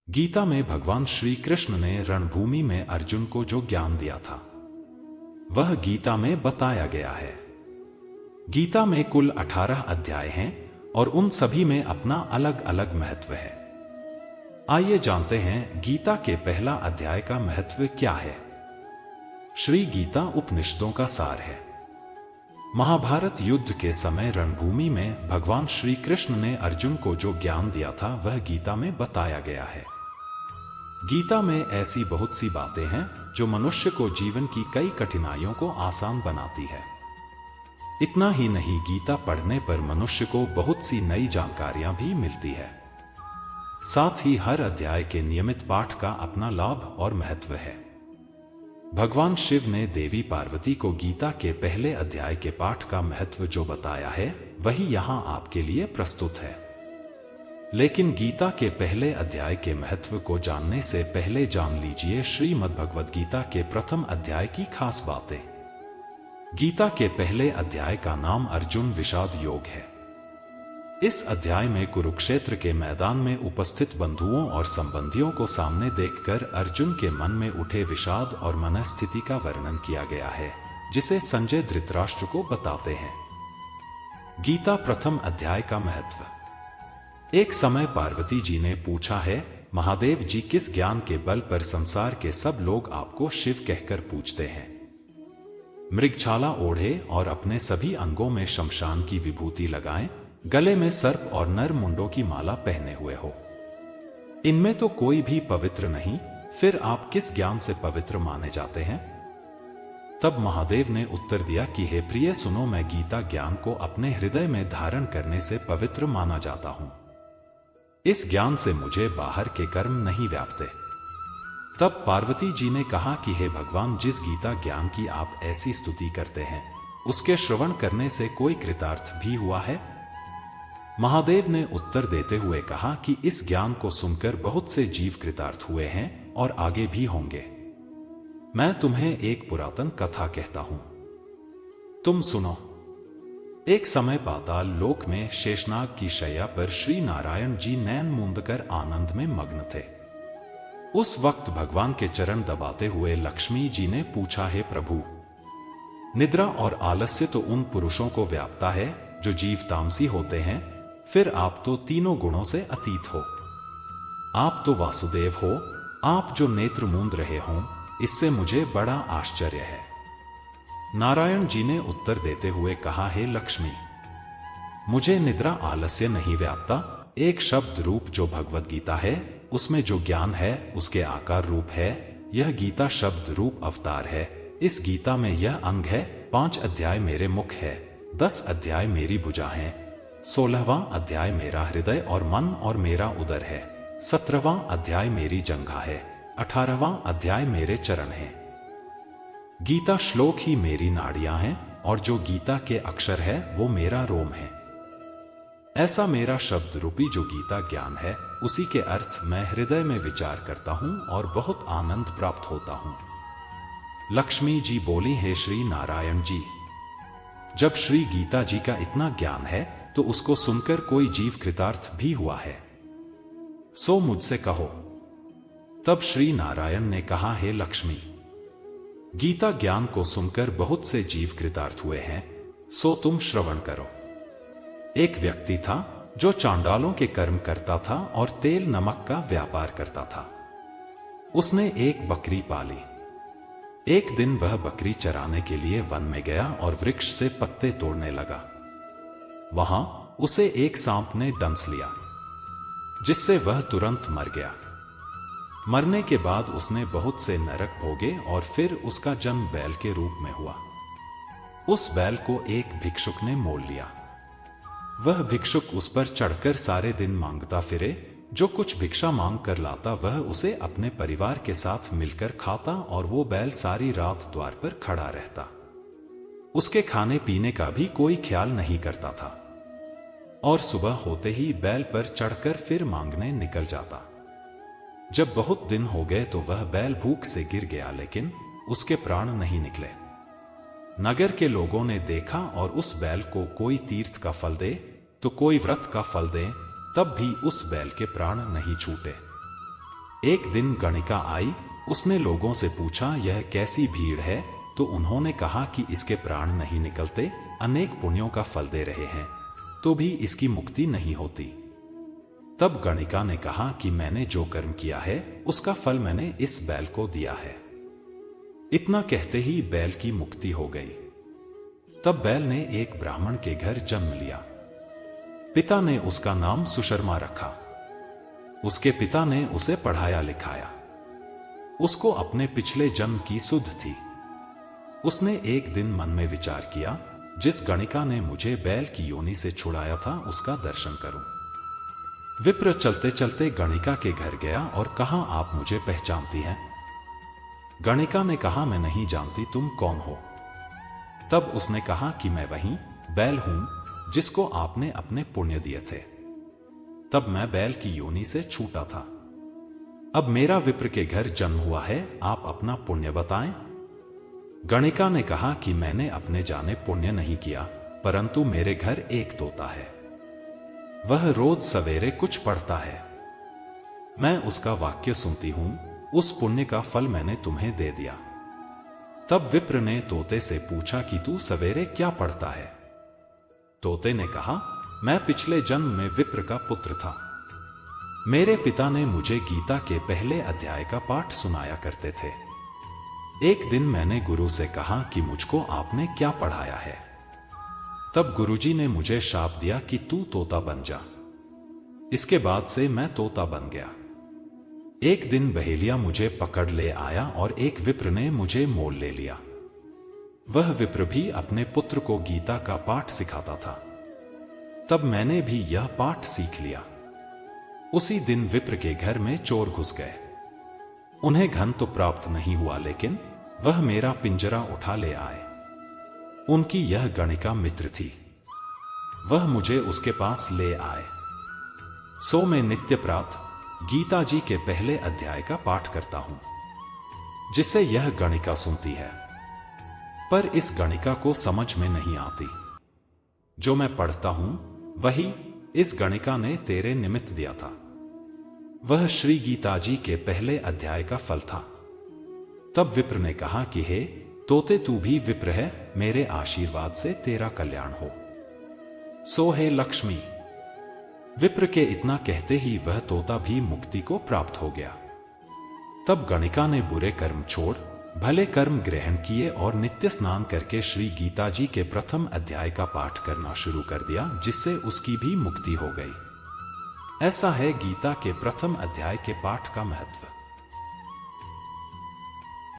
गीता में भगवान श्री कृष्ण ने रणभूमि में अर्जुन को जो ज्ञान दिया था वह गीता में बताया गया है। गीता में कुल 18 अध्याय हैं और उन सभी में अपना अलग अलग महत्व है। आइए जानते हैं गीता के पहला अध्याय का महत्व क्या है। श्री गीता उपनिषदों का सार है। महाभारत युद्ध के समय रणभूमि में भगवान श्री कृष्ण ने अर्जुन को जो ज्ञान दिया था वह गीता में बताया गया है। गीता में ऐसी बहुत सी बातें हैं जो मनुष्य को जीवन की कई कठिनाइयों को आसान बनाती है। इतना ही नहीं, गीता पढ़ने पर मनुष्य को बहुत सी नई जानकारियां भी मिलती है। साथ ही हर अध्याय के नियमित पाठ का अपना लाभ और महत्व है। भगवान शिव ने देवी पार्वती को गीता के पहले अध्याय के पाठ का महत्व जो बताया है वही यहां आपके लिए प्रस्तुत है। लेकिन गीता के पहले अध्याय के महत्व को जानने से पहले जान लीजिए श्रीमद् भगवद गीता के प्रथम अध्याय की खास बातें। गीता के पहले अध्याय का नाम अर्जुन विषाद योग है। इस अध्याय में कुरुक्षेत्र के मैदान में उपस्थित बंधुओं और संबंधियों को सामने देखकर अर्जुन के मन में उठे विषाद और मनस्थिति का वर्णन किया गया है, जिसे संजय धृतराष्ट्र को बताते हैं। गीता प्रथम अध्याय का महत्व। एक समय पार्वती जी ने पूछा है, महादेव जी, किस ज्ञान के बल पर संसार के सब लोग आपको शिव कहकर पूछते हैं? मृगछाला ओढ़े और अपने सभी अंगों में शमशान की विभूति लगाएं, गले में सर्प और नर मुंडों की माला पहने हुए हो। इनमें तो कोई भी पवित्र नहीं, फिर आप किस ज्ञान से पवित्र माने जाते हैं? तब महादेव ने उत्तर दिया कि हे प्रिय सुनो, मैं गीता ज्ञान को अपने हृदय में धारण करने से पवित्र माना जाता हूं। इस ज्ञान से मुझे बाहर के कर्म नहीं व्यापते। तब पार्वती जी ने कहा कि हे भगवान, जिस गीता ज्ञान की आप ऐसी स्तुति करते हैं उसके श्रवण करने से कोई कृतार्थ भी हुआ है? महादेव ने उत्तर देते हुए कहा कि इस ज्ञान को सुनकर बहुत से जीव कृतार्थ हुए हैं और आगे भी होंगे। मैं तुम्हें एक पुरातन कथा कहता हूं, तुम सुनो। एक समय पाताल लोक में शेषनाग की शैया पर श्री नारायण जी नैन मूंदकर आनंद में मग्न थे। उस वक्त भगवान के चरण दबाते हुए लक्ष्मी जी ने पूछा, हे प्रभु, निद्रा और आलस्य तो उन पुरुषों को व्यापता है जो जीव तामसी होते हैं, फिर आप तो तीनों गुणों से अतीत हो। आप तो वासुदेव हो, आप जो नेत्र मूंद रहे हों, इससे मुझे बड़ा आश्चर्य है। नारायण जी ने उत्तर देते हुए कहा, हे लक्ष्मी, मुझे निद्रा आलस्य नहीं व्यापता। एक शब्द रूप जो भगवद गीता है उसमें जो ज्ञान है उसके आकार रूप है। यह गीता शब्द रूप अवतार है। इस गीता में यह अंग है। 5 अध्याय मेरे मुख है, 10 अध्याय मेरी भुजा है, 16वां अध्याय मेरा हृदय और मन और मेरा उदर है, 17वां अध्याय मेरी जंघा है, 18वां अध्याय मेरे चरण है। गीता श्लोक ही मेरी नाड़ियां हैं और जो गीता के अक्षर है वो मेरा रोम है। ऐसा मेरा शब्द रूपी जो गीता ज्ञान है उसी के अर्थ मैं हृदय में विचार करता हूं और बहुत आनंद प्राप्त होता हूं। लक्ष्मी जी बोली, हे श्री नारायण जी, जब श्री गीता जी का इतना ज्ञान है तो उसको सुनकर कोई जीव कृतार्थ भी हुआ है, सो मुझसे कहो। तब श्री नारायण ने कहा, हे लक्ष्मी, गीता ज्ञान को सुनकर बहुत से जीव कृतार्थ हुए हैं, सो तुम श्रवण करो। एक व्यक्ति था जो चांडालों के कर्म करता था और तेल नमक का व्यापार करता था। उसने एक बकरी पाली। एक दिन वह बकरी चराने के लिए वन में गया और वृक्ष से पत्ते तोड़ने लगा। वहां उसे एक सांप ने डंस लिया, जिससे वह तुरंत मर गया। मरने के बाद उसने बहुत से नरक भोगे और फिर उसका जन्म बैल के रूप में हुआ। उस बैल को एक भिक्षुक ने मोल लिया। वह भिक्षुक उस पर चढ़कर सारे दिन मांगता फिरे। जो कुछ भिक्षा मांग कर लाता वह उसे अपने परिवार के साथ मिलकर खाता और वो बैल सारी रात द्वार पर खड़ा रहता। उसके खाने पीने का भी कोई ख्याल नहीं करता था और सुबह होते ही बैल पर चढ़कर फिर मांगने निकल जाता। जब बहुत दिन हो गए तो वह बैल भूख से गिर गया, लेकिन उसके प्राण नहीं निकले। नगर के लोगों ने देखा और उस बैल को कोई तीर्थ का फल दे तो कोई व्रत का फल दे, तब भी उस बैल के प्राण नहीं छूटे। एक दिन गणिका आई। उसने लोगों से पूछा, यह कैसी भीड़ है? तो उन्होंने कहा कि इसके प्राण नहीं निकलते, अनेक पुण्यों का फल दे रहे हैं, तो भी इसकी मुक्ति नहीं होती। तब गणिका ने कहा कि मैंने जो कर्म किया है उसका फल मैंने इस बैल को दिया है। इतना कहते ही बैल की मुक्ति हो गई। तब बैल ने एक ब्राह्मण के घर जन्म लिया। पिता ने उसका नाम सुशर्मा रखा। उसके पिता ने उसे पढ़ाया लिखाया। उसको अपने पिछले जन्म की सुध थी। उसने एक दिन मन में विचार किया, जिस गणिका ने मुझे बैल की योनि से छुड़ाया था उसका दर्शन करूं। विप्र चलते चलते गणिका के घर गया और कहा, आप मुझे पहचानती हैं? गणिका ने कहा, मैं नहीं जानती, तुम कौन हो? तब उसने कहा कि मैं वही बैल हूं जिसको आपने अपने पुण्य दिए थे। तब मैं बैल की योनि से छूटा था। अब मेरा विप्र के घर जन्म हुआ है, आप अपना पुण्य बताएं। गणिका ने कहा कि मैंने अपने जाने पुण्य नहीं किया, परंतु मेरे घर एक तोता है। वह रोज सवेरे कुछ पढ़ता है। मैं उसका वाक्य सुनती हूं, उस पुण्य का फल मैंने तुम्हें दे दिया। तब विप्र ने तोते से पूछा कि तू सवेरे क्या पढ़ता है? तोते ने कहा, मैं पिछले जन्म में विप्र का पुत्र था। मेरे पिता ने मुझे गीता के पहले अध्याय का पाठ सुनाया करते थे। एक दिन मैंने गुरु से कहा कि मुझको आपने क्या पढ़ाया है? तब गुरुजी ने मुझे शाप दिया कि तू तोता बन जा। इसके बाद से मैं तोता बन गया। एक दिन बहेलिया मुझे पकड़ ले आया और एक विप्र ने मुझे मोल ले लिया। वह विप्र भी अपने पुत्र को गीता का पाठ सिखाता था। तब मैंने भी यह पाठ सीख लिया। उसी दिन विप्र के घर में चोर घुस गए। उन्हें धन तो प्राप्त नहीं हुआ, लेकिन वह मेरा पिंजरा उठा ले आए। उनकी यह गणिका मित्र थी। वह मुझे उसके पास ले आए। सो मैं नित्य प्रातः गीता जी के पहले अध्याय का पाठ करता हूं, जिसे यह गणिका सुनती है। पर इस गणिका को समझ में नहीं आती। जो मैं पढ़ता हूं वही इस गणिका ने तेरे निमित्त दिया था। वह श्री गीता जी के पहले अध्याय का फल था। तब विप्र ने कहा कि हे तोते, तू भी विप्र है, मेरे आशीर्वाद से तेरा कल्याण हो। सो हे लक्ष्मी। विप्र के इतना कहते ही वह तोता भी मुक्ति को प्राप्त हो गया। तब गणिका ने बुरे कर्म छोड़ भले कर्म ग्रहण किए और नित्य स्नान करके श्री गीता जी के प्रथम अध्याय का पाठ करना शुरू कर दिया, जिससे उसकी भी मुक्ति हो गई। ऐसा है गीता के प्रथम अध्याय के पाठ का महत्व।